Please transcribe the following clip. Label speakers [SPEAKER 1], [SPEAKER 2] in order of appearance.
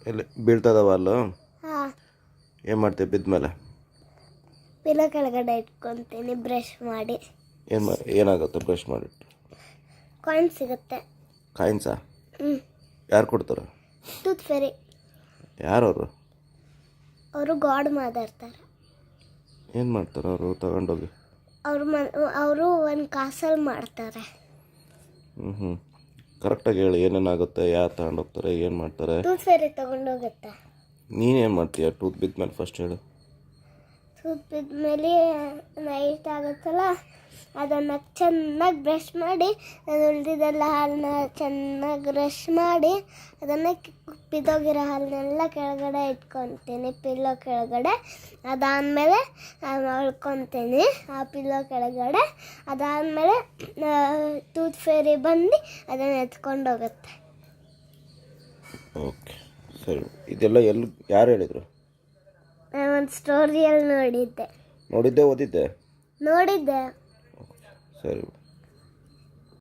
[SPEAKER 1] ಎಲ್ಲಿ ಬೀಳ್ತದವ ಅಲ್ಲೂ?
[SPEAKER 2] ಹಾಂ,
[SPEAKER 1] ಏನು ಮಾಡ್ತೀವಿ ಬಿದ್ಮೇಲೆ?
[SPEAKER 2] ಪಿಲ್ಲೋ ಕೆಳಗಡೆ ಇಟ್ಕೊತೀನಿ ಬ್ರಷ್ ಮಾಡಿ.
[SPEAKER 1] ಏನಾಗುತ್ತೆ ಬ್ರಷ್ ಮಾಡಿಟ್ಟು?
[SPEAKER 2] ಕಾಯಿನ್ ಸಿಗುತ್ತೆ.
[SPEAKER 1] ಕಾಯಿನ್ಸಾ?
[SPEAKER 2] ಹ್ಞೂ.
[SPEAKER 1] ಯಾರು ಕೊಡ್ತಾರೆ?
[SPEAKER 2] Tooth fairy.
[SPEAKER 1] ಯಾರವರು?
[SPEAKER 2] ಅವರು ಗಾಡ್ ಮಾತಾಡ್ತಾರೆ.
[SPEAKER 1] ಏನು ಮಾಡ್ತಾರೆ ಅವರು ತಗೊಂಡೋಗಿ?
[SPEAKER 2] ಅವರು ಒಂದು ಕಾಸಲ್ಲಿ ಮಾಡ್ತಾರೆ.
[SPEAKER 1] ಹ್ಞೂ ಕರೆಕ್ಟಾಗಿ ಹೇಳಿ, ಏನೇನಾಗುತ್ತೆ, ಯಾರು ತಗೊಂಡೋಗ್ತಾರೆ, ಏನು ಮಾಡ್ತಾರೆ?
[SPEAKER 2] ಟೂತ್ ಫೇರಿ ತೊಗೊಂಡೋಗುತ್ತೆ.
[SPEAKER 1] ನೀನೇನು ಮಾಡ್ತೀಯ ಟೂತ್ ಬಿದ್ಮೇಲೆ ಫಸ್ಟ್ ಹೇಳು?
[SPEAKER 2] ಟೂತ್ ಬಿದ್ಮೇಲೆ ನೈಟ್ ಆಗುತ್ತಲ್ಲ, ಅದನ್ನು ಚೆನ್ನಾಗಿ ಬ್ರಷ್ ಮಾಡಿ, ಅದು ಉಳಿದಿದ್ದೆಲ್ಲ ಹಾಲನ್ನ ಚೆನ್ನಾಗಿ ಬ್ರಷ್ ಮಾಡಿ, ಅದನ್ನು ಬಿದ್ದೋಗಿರೋ ಹಾಲನ್ನೆಲ್ಲ ಕೆಳಗಡೆ ಇಟ್ಕೊತೀನಿ ಪಿಲ್ಲೋ ಕೆಳಗಡೆ. ಅದಾದಮೇಲೆ ಮಲ್ಕೊತೀನಿ ಆ ಪಿಲ್ಲೋ ಕೆಳಗಡೆ. ಅದಾದಮೇಲೆ ಟೂತ್ ಫೇರಿ ಬಂದು ಅದನ್ನು ಎತ್ಕೊಂಡೋಗುತ್ತೆ.
[SPEAKER 1] ಓಕೆ ಸರಿ. ಇದೆಲ್ಲ ಎಲ್ಲಿ ಯಾರು ಹೇಳಿದರು?
[SPEAKER 2] ನಾನು ಒಂದು ಸ್ಟೋರಿಯಲ್ಲಿ ನೋಡಿದ್ದೆ.
[SPEAKER 1] ನೋಡಿದ್ದೆ, ಓದಿದ್ದೆ?
[SPEAKER 2] ನೋಡಿದ್ದೆ.
[SPEAKER 1] ಸರಿ.